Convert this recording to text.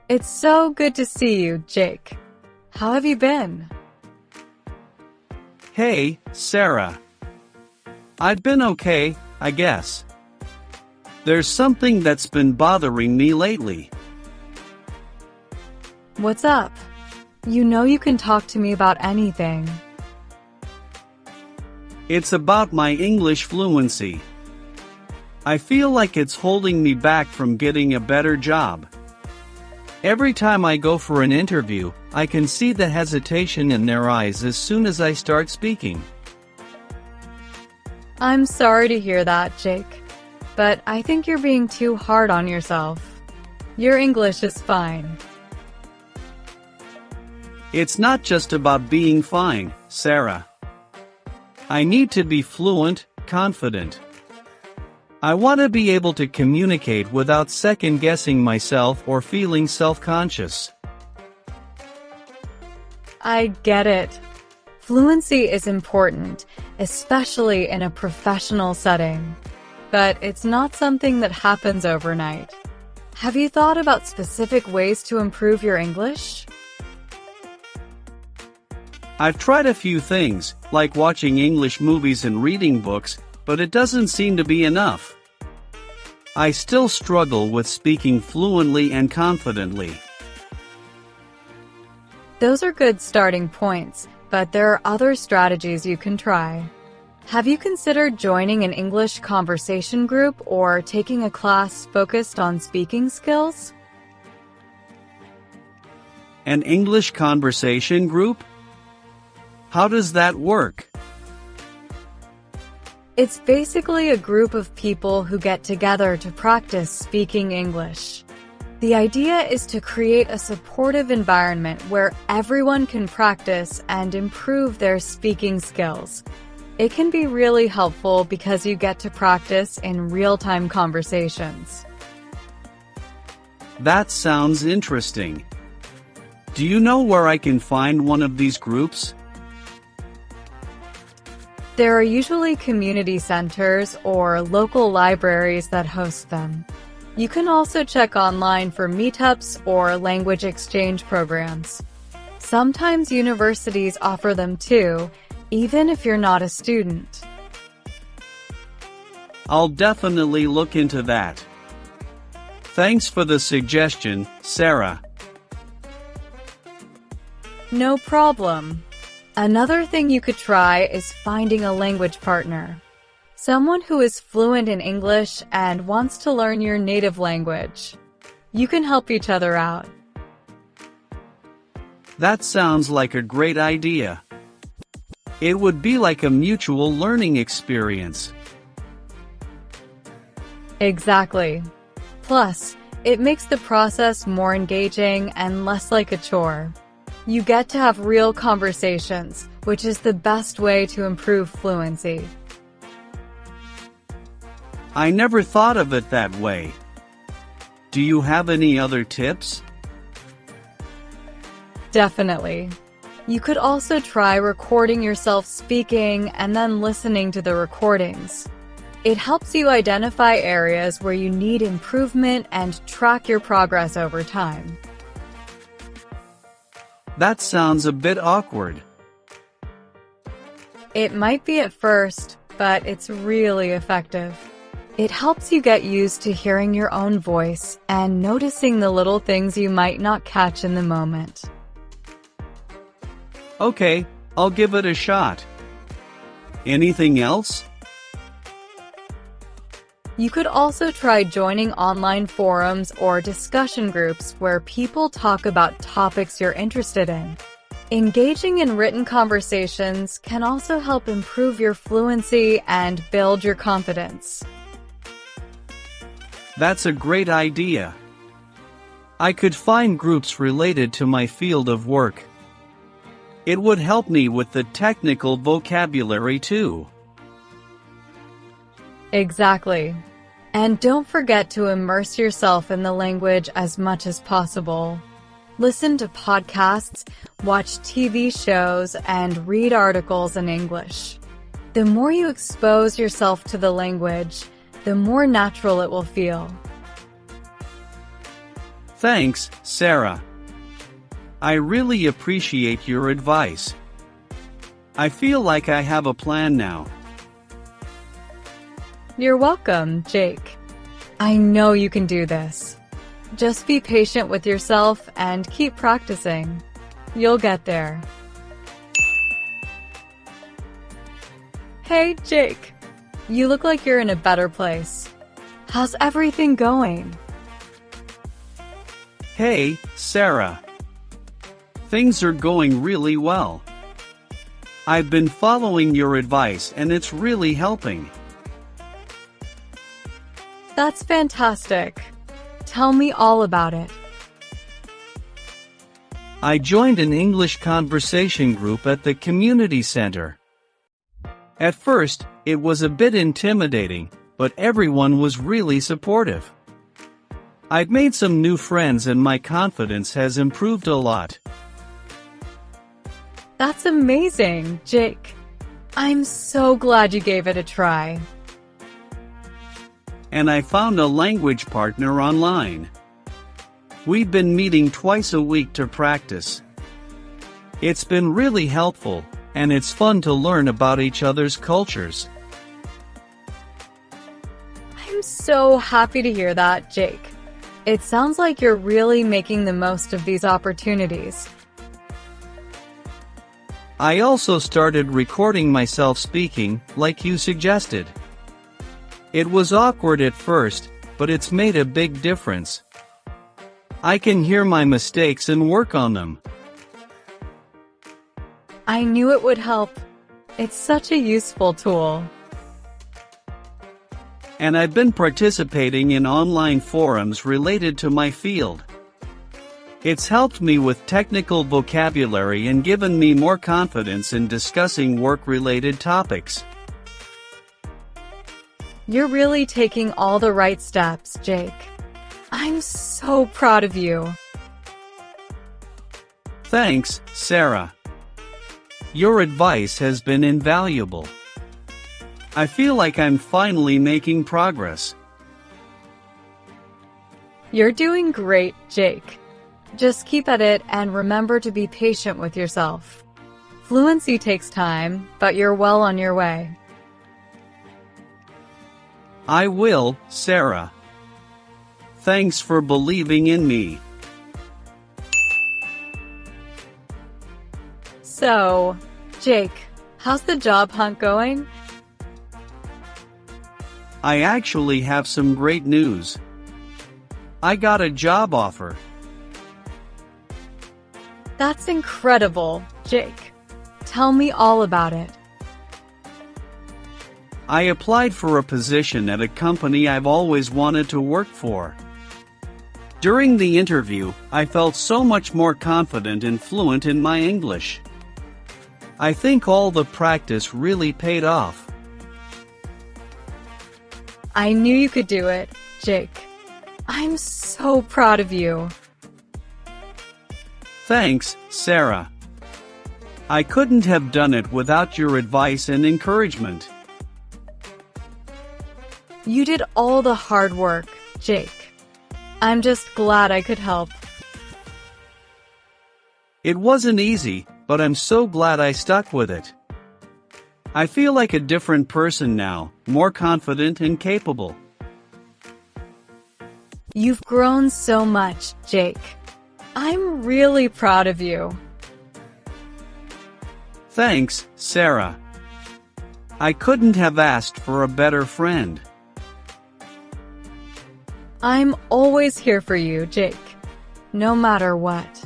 It's so good to see you, Jake. How have you been? Hey, Sarah. I've been okay, I guess. There's something that's been bothering me lately. What's up? You know you can talk to me about anything. It's about my English fluency. I feel like it's holding me back from getting a better job. Every time I go for an interview, I can see the hesitation in their eyes as soon as I start speaking. I'm sorry to hear that, Jake. But I think you're being too hard on yourself. Your English is fine. It's not just about being fine, Sarah. I need to be fluent, confident. I want to be able to communicate without second-guessing myself or feeling self-conscious. I get it. Fluency is important, especially in a professional setting. But it's not something that happens overnight. Have you thought about specific ways to improve your English? I've tried a few things, like watching English movies and reading books, but it doesn't seem to be enough. I still struggle with speaking fluently and confidently. Those are good starting points, but there are other strategies you can try. Have you considered joining an English conversation group or taking a class focused on speaking skills? An English conversation group? How does that work? It's basically a group of people who get together to practice speaking English. The idea is to create a supportive environment where everyone can practice and improve their speaking skills. It can be really helpful because you get to practice in real-time conversations. That sounds interesting. Do you know where I can find one of these groups? There are usually community centers or local libraries that host them. You can also check online for meetups or language exchange programs. Sometimes universities offer them too, even if you're not a student. I'll definitely look into that. Thanks for the suggestion, Sarah. No problem. Another thing you could try is finding a language partner. Someone who is fluent in English and wants to learn your native language. You can help each other out. That sounds like a great idea. It would be like a mutual learning experience. Exactly. Plus, it makes the process more engaging and less like a chore. You get to have real conversations, which is the best way to improve fluency. I never thought of it that way. Do you have any other tips? Definitely. You could also try recording yourself speaking and then listening to the recordings. It helps you identify areas where you need improvement and track your progress over time. That sounds a bit awkward. It might be at first, but it's really effective. It helps you get used to hearing your own voice and noticing the little things you might not catch in the moment. Okay, I'll give it a shot. Anything else? You could also try joining online forums or discussion groups where people talk about topics you're interested in. Engaging in written conversations can also help improve your fluency and build your confidence. That's a great idea. I could find groups related to my field of work. It would help me with the technical vocabulary too. Exactly. And don't forget to immerse yourself in the language as much as possible. Listen to podcasts, watch TV shows, and read articles in English. The more you expose yourself to the language, the more natural it will feel. Thanks, Sarah. I really appreciate your advice. I feel like I have a plan now. You're welcome, Jake. I know you can do this. Just be patient with yourself and keep practicing. You'll get there. Hey, Jake. You look like you're in a better place. How's everything going? Hey, Sarah. Things are going really well. I've been following your advice and it's really helping. That's fantastic. Tell me all about it. I joined an English conversation group at the community center. At first, it was a bit intimidating, but everyone was really supportive. I've made some new friends and my confidence has improved a lot. That's amazing, Jake. I'm so glad you gave it a try. And I found a language partner online. We've been meeting twice a week to practice. It's been really helpful, and it's fun to learn about each other's cultures. I'm so happy to hear that, Jake. It sounds like you're really making the most of these opportunities. I also started recording myself speaking, like you suggested. It was awkward at first, but it's made a big difference. I can hear my mistakes and work on them. I knew it would help. It's such a useful tool. And I've been participating in online forums related to my field. It's helped me with technical vocabulary and given me more confidence in discussing work-related topics. You're really taking all the right steps, Jake. I'm so proud of you. Thanks, Sarah. Your advice has been invaluable. I feel like I'm finally making progress. You're doing great, Jake. Just keep at it and remember to be patient with yourself. Fluency takes time, but you're well on your way. I will, Sarah. Thanks for believing in me. So, Jake, how's the job hunt going? I actually have some great news. I got a job offer. That's incredible, Jake. Tell me all about it. I applied for a position at a company I've always wanted to work for. During the interview, I felt so much more confident and fluent in my English. I think all the practice really paid off. I knew you could do it, Jake. I'm so proud of you. Thanks, Sarah. I couldn't have done it without your advice and encouragement. You did all the hard work, Jake. I'm just glad I could help. It wasn't easy, but I'm so glad I stuck with it. I feel like a different person now, more confident and capable. You've grown so much, Jake. I'm really proud of you. Thanks, Sarah. I couldn't have asked for a better friend. I'm always here for you, Jake. No matter what.